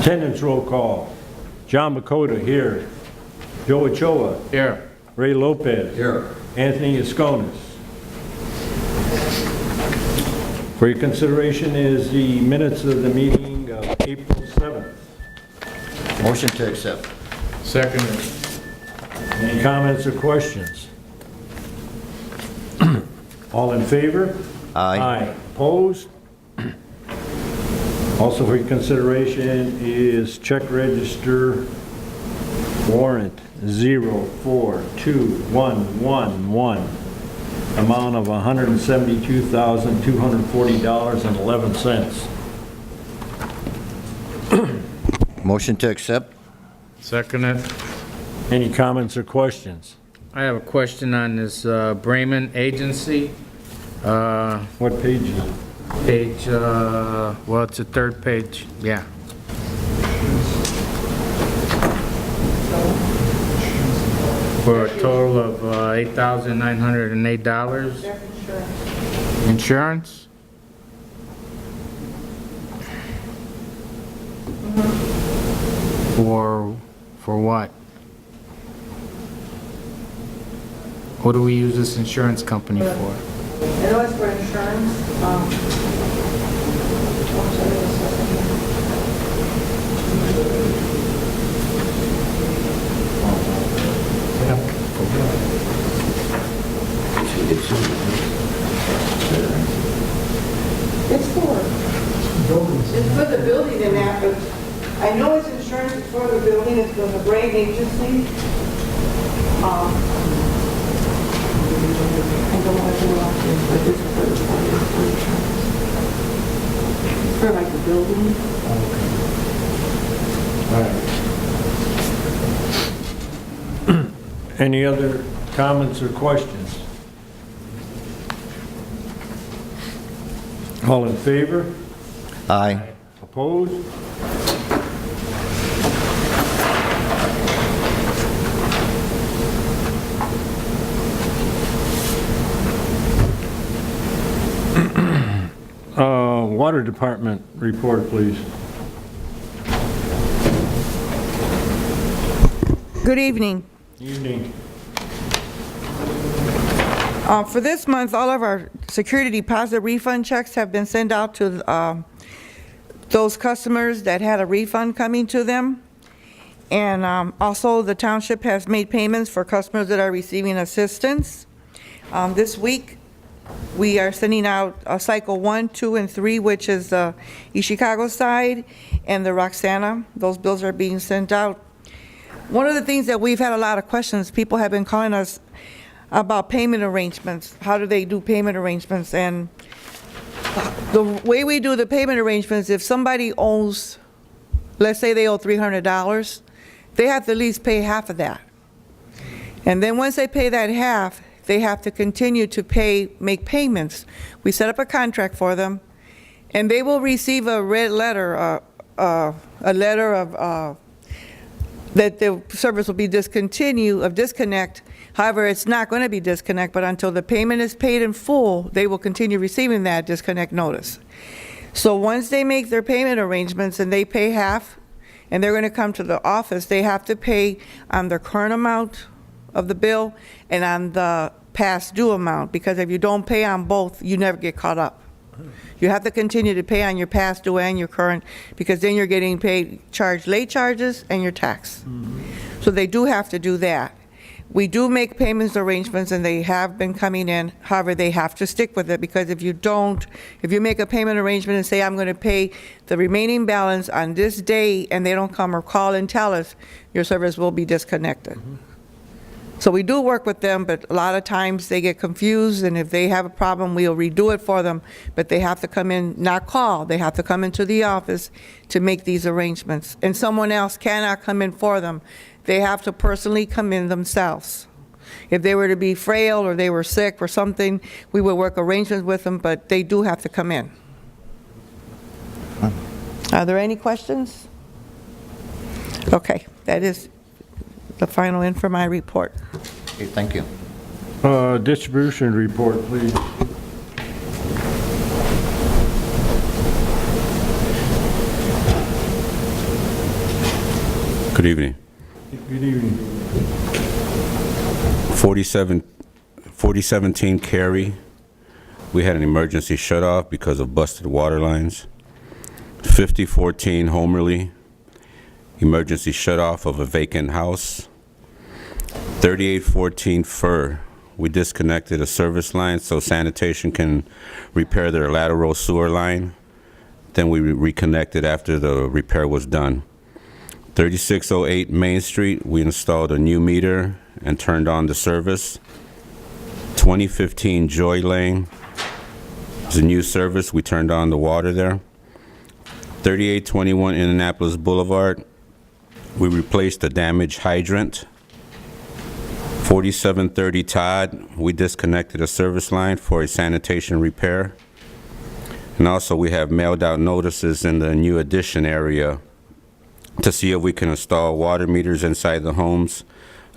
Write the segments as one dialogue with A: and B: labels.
A: Attendance roll call. John Bakota here. Joe Ochoa.
B: Here.
A: Ray Lopez.
B: Here.
A: Anthony Esconis. For your consideration is the minutes of the meeting of April 7th.
C: Motion to accept.
B: Second.
A: Any comments or questions? All in favor?
C: Aye.
A: Opposed? Also for your consideration is check register warrant 042111, amount of $172,240.11.
C: Motion to accept.
B: Second it.
A: Any comments or questions?
B: I have a question on this Bremen agency.
A: What page is it?
B: Page, well, it's the third page, yeah. For a total of $8,908. Insurance? For what? What do we use this insurance company for?
D: I know it's for insurance. It's for the building and that, but I know it's insurance for the building. It's for the Brain Agency. I don't know what to watch it, but it's for the insurance. For like the building.
A: All right. Any other comments or questions? All in favor?
C: Aye.
A: Opposed? Water Department report, please.
D: Good evening.
A: Evening.
D: For this month, all of our security deposit refund checks have been sent out to those customers that had a refund coming to them. And also, the township has made payments for customers that are receiving assistance. This week, we are sending out cycle 1, 2, and 3, which is the East Chicago side and the Roxana. Those bills are being sent out. One of the things that we've had a lot of questions, people have been calling us about payment arrangements. How do they do payment arrangements? And the way we do the payment arrangements, if somebody owes, let's say they owe $300, they have to at least pay half of that. And then once they pay that half, they have to continue to make payments. We set up a contract for them, and they will receive a red letter, a letter of that the service will be disconnect. However, it's not going to be disconnect, but until the payment is paid in full, they will continue receiving that disconnect notice. So once they make their payment arrangements and they pay half, and they're going to come to the office, they have to pay on the current amount of the bill and on the past due amount, because if you don't pay on both, you never get caught up. You have to continue to pay on your past due and your current, because then you're getting charged late charges and your tax. So they do have to do that. We do make payments arrangements, and they have been coming in. However, they have to stick with it, because if you don't, if you make a payment arrangement and say, I'm going to pay the remaining balance on this day, and they don't come or call and tell us, your service will be disconnected. So we do work with them, but a lot of times they get confused, and if they have a problem, we'll redo it for them, but they have to come in, not call, they have to come into the office to make these arrangements. And someone else cannot come in for them. They have to personally come in themselves. If they were to be frail or they were sick or something, we would work arrangements with them, but they do have to come in. Are there any questions? Okay, that is the final in for my report.
C: Okay, thank you.
A: Distribution report, please.
E: Good evening.
A: Good evening.
E: 4017 Cary, we had an emergency shut-off because of busted water lines. 5014 Homerly, emergency shut-off of a vacant house. 3814 Fur, we disconnected a service line so sanitation can repair their lateral sewer line. Then we reconnected after the repair was done. 3608 Main Street, we installed a new meter and turned on the service. 2015 Joy Lane, it's a new service, we turned on the water there. 3821 Indianapolis Boulevard, we replaced a damaged hydrant. 4730 Todd, we disconnected a service line for a sanitation repair. And also we have mailed out notices in the new addition area to see if we can install water meters inside the homes,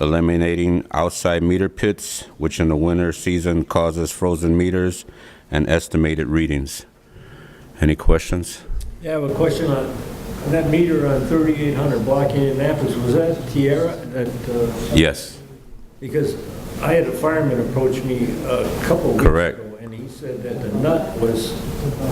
E: eliminating outside meter pits, which in the winter season causes frozen meters and estimated readings. Any questions?
A: Yeah, I have a question on that meter on 3800 block in Indianapolis. Was that Tierra?
E: Yes,
A: Because I had a fireman approach me a couple of weeks
E: Correct.
A: ago, and he said that the nut was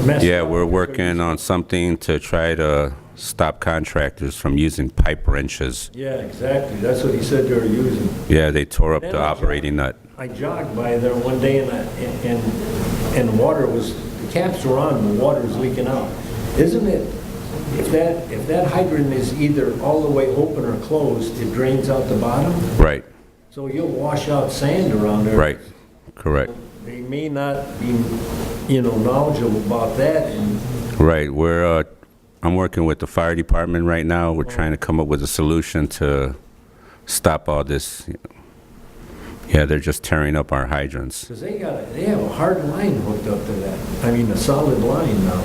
A: messed up.
E: yeah, we're working on something to try to stop contractors from using pipe wrenches.
A: Yeah, exactly. That's what he said they were using.
E: Yeah, they tore up
A: Then
E: the
A: I
E: operating nut.
A: I jogged by there one day and the water was, the caps were on, the water was leaking out. Isn't it, if that hydrant is either all the way open or closed, it drains out the bottom?
E: Right,
A: So you'll wash out sand around there.
E: right, correct.
A: They may not be, knowledgeable about that, and
E: Right, I'm working with the fire department right now. We're trying to come up with a solution to stop all this. Yeah, they're just tearing up our hydrants.
A: because they have a hard line hooked up to that. I mean, a solid line now.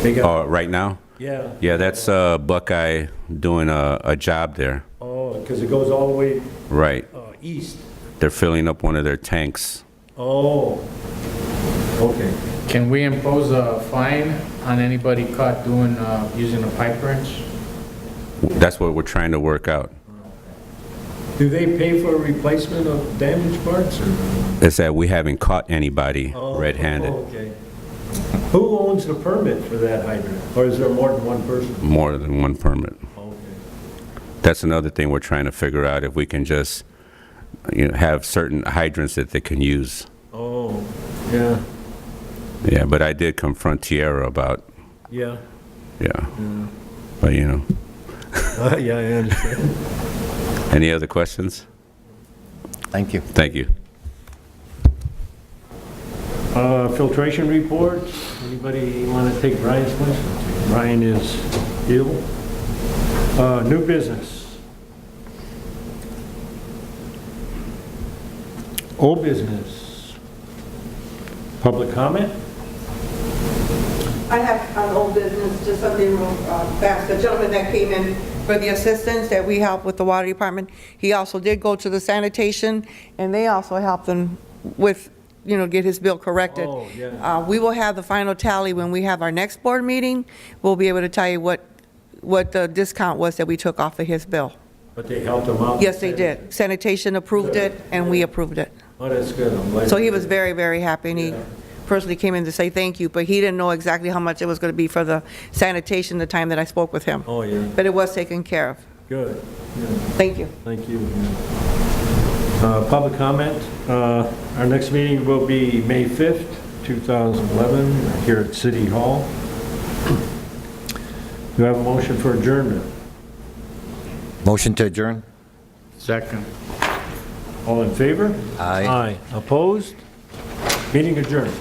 A: They got,
E: Right now?
A: yeah.
E: Yeah, that's Buckeye doing a job there.
A: Oh, because it goes all the way
E: Right,
A: east.
E: they're filling up one of their tanks.
A: Oh, okay.
B: Can we impose a fine on anybody caught doing, using a pipe wrench?
E: That's what we're trying to work out.
A: Do they pay for a replacement of damaged parts, or?
E: Is that we haven't caught anybody
A: Oh,
E: red-handed.
A: Okay. Who owns the permit for that hydrant? Or is there more than one person?
E: More than one permit.
A: Okay.
E: That's another thing we're trying to figure out, if we can just, have certain hydrants that they can use.
A: Oh, yeah,
E: Yeah, but I did confront Tierra about,
A: yeah.
E: yeah. But,
A: Yeah, I understand.
E: any other questions?
C: Thank you.
E: Thank you.
A: Filtration reports. Anybody want to take Brian's place? Brian is ill. New business. Old business. Public comment?
D: I have an old business, just something real fast. The gentleman that came in for the assistance that we help with the water department, he also did go to the sanitation, and they also helped him with, get his bill corrected.
A: Oh, yeah.
D: We will have the final tally when we have our next board meeting. We'll be able to tell you what the discount was that we took off of his bill.
A: But they helped him out?
D: Yes, they did. Sanitation approved it, and we approved it.
A: Oh, that's good. I'm glad.
D: So he was very, very happy, and he personally came in to say thank you, but he didn't know exactly how much it was going to be for the sanitation the time that I spoke with him.
A: Oh, yeah.
D: But it was taken care of.
A: Good. Yeah.
D: Thank you.
A: Thank you. Public comment. Our next meeting will be May 5th, 2011, here at City Hall. Do you have a motion for adjournment?
C: Motion to adjourn?
B: Second.
A: All in favor?
C: Aye.
A: Aye. Opposed? Meeting adjourned.